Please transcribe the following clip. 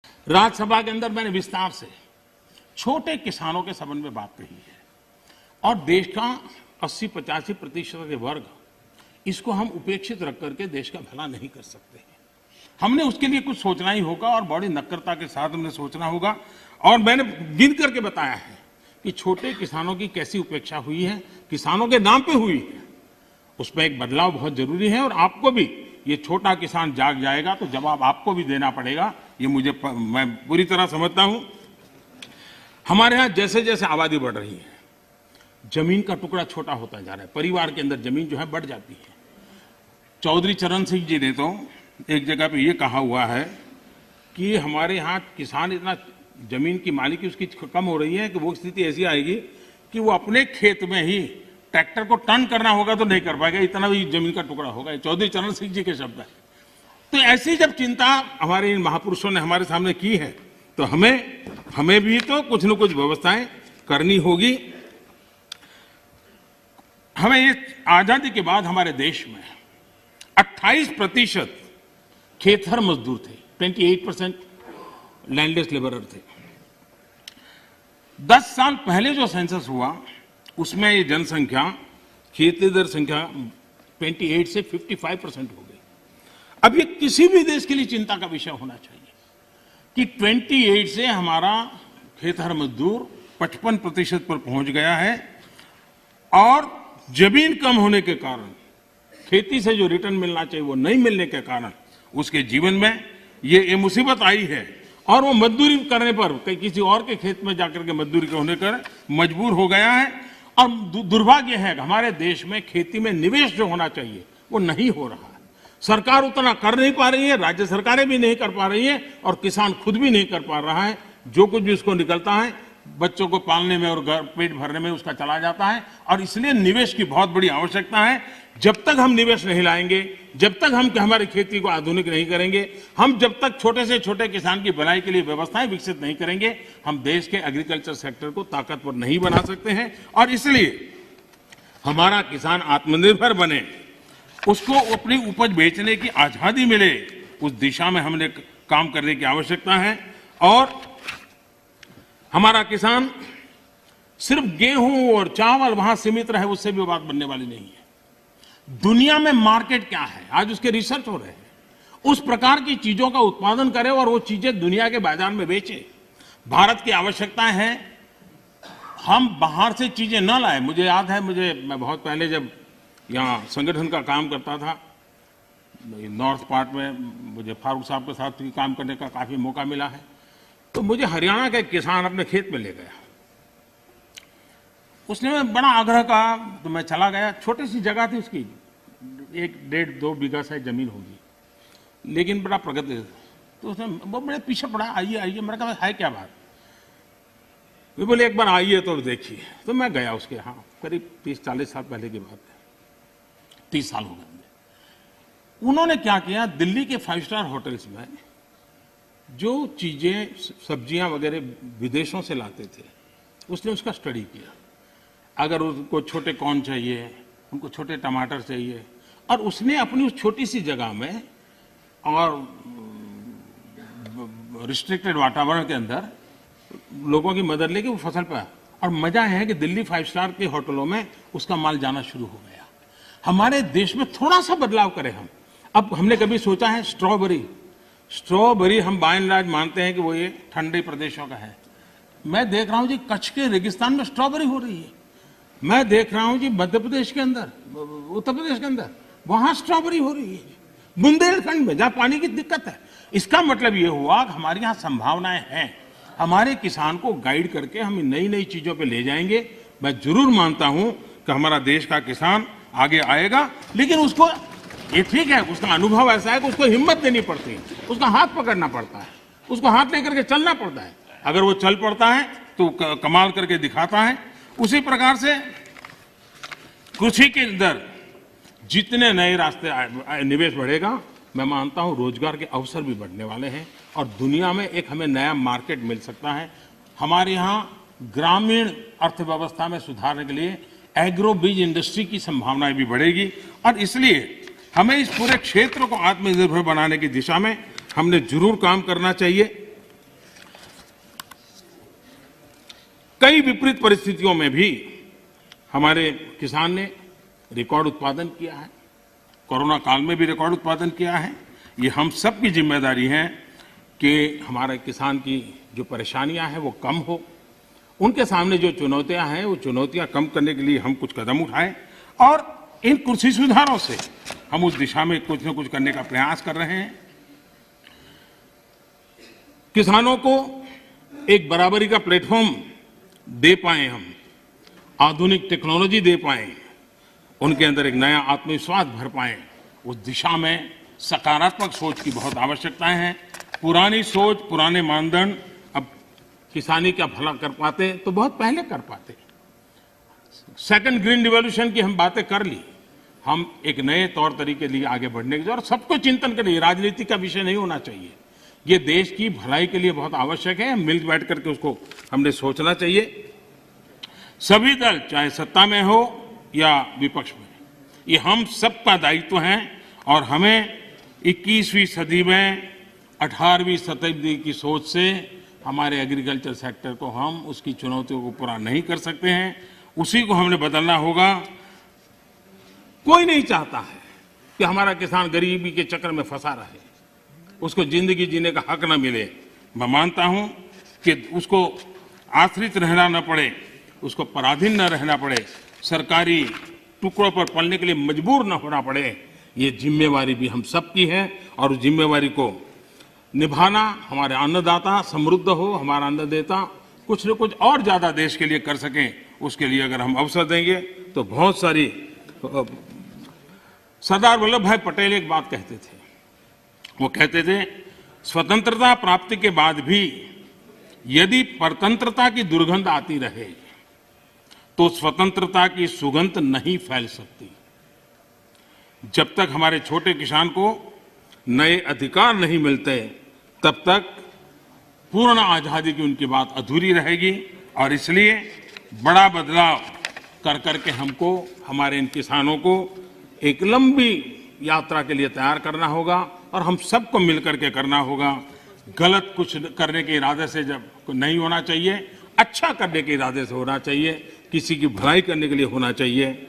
राज्यसभा के अंदर मैंने विस्तार से छोटे किसानों के संबंध में बात कही है और देश का 80-85% के वर्ग इसको हम उपेक्षित रख करके देश का भला नहीं कर सकते हैं। हमने उसके लिए कुछ सोचना ही होगा और बड़ी नक्करता के साथ हमने सोचना होगा। और मैंने गिन करके बताया है कि छोटे किसानों की कैसी उपेक्षा हुई है, किसानों के नाम पे हुई है। उसमें एक बदलाव बहुत जरूरी है और आपको भी ये छोटा किसान जाग जाएगा तो जवाब आपको भी देना पड़ेगा, ये मैं पूरी तरह समझता हूं। हमारे यहां जैसे जैसे आबादी बढ़ रही है, जमीन का टुकड़ा छोटा होता जा रहा है, परिवार के अंदर जमीन जो है बढ़ जाती है। चौधरी चरण सिंह जी ने तो एक जगह पे ये कहा हुआ है कि हमारे यहाँ किसान इतना जमीन की मालिकी उसकी कम हो रही है कि वो स्थिति ऐसी आएगी कि वो अपने खेत में ही ट्रैक्टर को टर्न करना होगा तो नहीं कर पाएगा, इतना भी जमीन का टुकड़ा होगा। चौधरी चरण सिंह जी के शब्द है। तो ऐसी जब चिंता हमारे इन महापुरुषों ने हमारे सामने की है तो हमें भी तो कुछ न कुछ व्यवस्थाएं करनी होगी। हमें ये आजादी के बाद हमारे देश में 28% खेतहर मजदूर थे, 28% लैंडलेस लेबरर थे। 10 साल पहले जो सेंसस हुआ उसमें ये जनसंख्या खेतीहर संख्या 28 से 55% हो गई। अब ये किसी भी देश के लिए चिंता का विषय होना चाहिए कि 28 से हमारा खेतहर मजदूर 55% पर पहुंच गया है और जमीन कम होने के कारण खेती से जो रिटर्न मिलना चाहिए वो नहीं मिलने के कारण उसके जीवन में ये मुसीबत आई है और वो मजदूरी करने पर किसी और के खेत में जाकर के मजदूरी होने कर मजबूर हो गया है। और दुर्भाग्य है कि हमारे देश में खेती में निवेश जो होना चाहिए वो नहीं हो रहा है। सरकार उतना कर नहीं पा रही है, राज्य सरकारें भी नहीं कर पा रही है और किसान खुद भी नहीं कर पा रहा है। जो कुछ भी उसको निकलता है बच्चों को पालने में और पेट भरने में उसका चला जाता है और इसलिए निवेश की बहुत बड़ी आवश्यकता है। जब तक हम निवेश नहीं लाएंगे, जब तक हम हमारी खेती को आधुनिक नहीं करेंगे, हम जब तक छोटे से छोटे किसान की भलाई के लिए व्यवस्थाएं विकसित नहीं करेंगे, हम देश के एग्रीकल्चर सेक्टर को ताकतवर नहीं बना सकते हैं। और इसलिए हमारा किसान आत्मनिर्भर बने, उसको अपनी उपज बेचने की आजादी मिले, उस दिशा में हमने काम करने की आवश्यकता है। और हमारा किसान सिर्फ गेहूं और चावल वहां सीमित रहे उससे भी बात बनने वाली नहीं है। दुनिया में मार्केट क्या है, आज उसके रिसर्च हो रहे हैं। उस प्रकार की चीजों का उत्पादन करें और वो चीजें दुनिया के बाजार में बेचें। भारत की आवश्यकता है हम बाहर से चीजें न लाएं। मुझे याद है, मैं बहुत पहले जब यहाँ संगठन का काम करता था नॉर्थ पार्ट में, मुझे फारूक साहब के साथ भी काम करने का काफी मौका मिला है। तो मुझे हरियाणा का एक किसान अपने खेत में ले गया, उसने बड़ा आग्रह कहा तो मैं चला गया। छोटी सी जगह थी उसकी, 1-1.5-2 बीघा शायद जमीन होगी, लेकिन बड़ा प्रगति। तो उसने वो बड़े पीछे पड़ा, आइए। मैंने कहा है क्या बात? वे बोले एक बार आइए तो देखिए। तो मैं गया उसके यहाँ, करीब 30-40 साल पहले की बात है, 30 साल हो गए। उन्होंने क्या किया, दिल्ली के 5 स्टार होटल्स में जो चीजें सब्जियां वगैरह विदेशों से लाते थे उसने उसका स्टडी किया। अगर उनको छोटे कॉर्न चाहिए, उनको छोटे टमाटर चाहिए, और उसने अपनी उस छोटी सी जगह में और रिस्ट्रिक्टेड वातावरण के अंदर लोगों की मदद लेके वो फसल पाया। और मजा है कि दिल्ली 5 स्टार के होटलों में उसका माल जाना शुरू हो गया। हमारे देश में थोड़ा सा बदलाव करें हम। अब हमने कभी सोचा है स्ट्रॉबेरी हम बाय एंड लार्ज मानते हैं कि वो ये ठंडे प्रदेशों का है। मैं देख रहा हूं जी कच्छ के रेगिस्तान में स्ट्रॉबेरी हो रही है। मैं देख रहा हूं जी मध्य प्रदेश के अंदर, उत्तर प्रदेश के अंदर वहां स्ट्रॉबेरी हो रही है। बुंदेलखंड में जहां पानी की दिक्कत है। इसका मतलब ये हुआ कि हमारे यहाँ संभावनाएं हैं। हमारे किसान को गाइड करके हम नई नई चीजों पे ले जाएंगे। मैं जरूर मानता हूं कि हमारा देश का किसान आगे आएगा, लेकिन उसको ये ठीक है, उसका अनुभव ऐसा है कि उसको हिम्मत देनी पड़ती है, उसका हाथ पकड़ना पड़ता है, उसको हाथ लेकर के चलना पड़ता है। अगर वो चल पड़ता है तो कमाल करके दिखाता है। उसी प्रकार से कृषि के अंदर जितने नए रास्ते निवेश बढ़ेगा, मैं मानता हूं रोजगार के अवसर भी बढ़ने वाले हैं और दुनिया में एक हमें नया मार्केट मिल सकता है। हमारे यहाँ ग्रामीण अर्थव्यवस्था में सुधारने के लिए एग्रो बीज इंडस्ट्री की संभावनाएं भी बढ़ेगी और इसलिए हमें इस पूरे क्षेत्र को आत्मनिर्भर बनाने की दिशा में हमने जरूर काम करना चाहिए। कई विपरीत परिस्थितियों में भी हमारे किसान ने रिकॉर्ड उत्पादन किया है। कोरोना काल में भी रिकॉर्ड उत्पादन किया है। ये हम सब की जिम्मेदारी है कि हमारे किसान की जो परेशानियां हैं वो कम हो, उनके सामने जो चुनौतियां हैं वो चुनौतियां कम करने के लिए हम कुछ कदम उठाएं और इन कृषि सुधारों से हम उस दिशा में कुछ न कुछ करने का प्रयास कर रहे हैं। किसानों को एक बराबरी का प्लेटफॉर्म दे पाए, हम आधुनिक टेक्नोलॉजी दे पाए, उनके अंदर एक नया आत्मविश्वास भर पाए, उस दिशा में सकारात्मक सोच की बहुत आवश्यकता है। पुरानी सोच, पुराने मानदंड अब किसानी का भला कर पाते तो बहुत पहले कर पाते। सेकंड ग्रीन रिवॉल्यूशन की हम बातें कर ली, हम एक नए तौर तरीके लिए आगे बढ़ने की और सबको चिंतन के लिए, राजनीति का विषय नहीं होना चाहिए। ये देश की भलाई के लिए बहुत आवश्यक है। मिल बैठ करके उसको हमने सोचना चाहिए। सभी दल चाहे सत्ता में हो या विपक्ष में, ये हम सबका दायित्व है और हमें 21वीं सदी में 18वीं शताब्दी की सोच से हमारे एग्रीकल्चर सेक्टर को हम उसकी चुनौतियों को पूरा नहीं कर सकते हैं। उसी को हमने बदलना होगा। कोई नहीं चाहता है कि हमारा किसान गरीबी के चक्कर में फंसा रहे, उसको जिंदगी जीने का हक न मिले। मैं मानता हूं कि उसको आश्रित रहना न पड़े, उसको पराधीन न रहना पड़े, सरकारी टुकड़ों पर पलने के लिए मजबूर न होना पड़े। ये जिम्मेवारी भी हम सबकी है और उस जिम्मेवारी को निभाना, हमारे अन्नदाता समृद्ध हो, हमारा अन्नदाता कुछ न कुछ और ज्यादा देश के लिए कर सकें, उसके लिए अगर हम अवसर देंगे तो बहुत सारी। सरदार वल्लभ भाई पटेल एक बात कहते थे, वो कहते थे स्वतंत्रता प्राप्ति के बाद भी यदि परतंत्रता की दुर्गंध आती रहे तो स्वतंत्रता की सुगंध नहीं फैल सकती। जब तक हमारे छोटे किसान को नए अधिकार नहीं मिलते तब तक पूर्ण आजादी की उनकी बात अधूरी रहेगी। और इसलिए बड़ा बदलाव कर करके हमको, हमारे इन किसानों को एक लंबी यात्रा के लिए तैयार करना होगा और हम सबको मिलकर के करना होगा। गलत कुछ करने के इरादे से जब नहीं होना चाहिए, अच्छा करने के इरादे से होना चाहिए, किसी की भलाई करने के लिए होना चाहिए।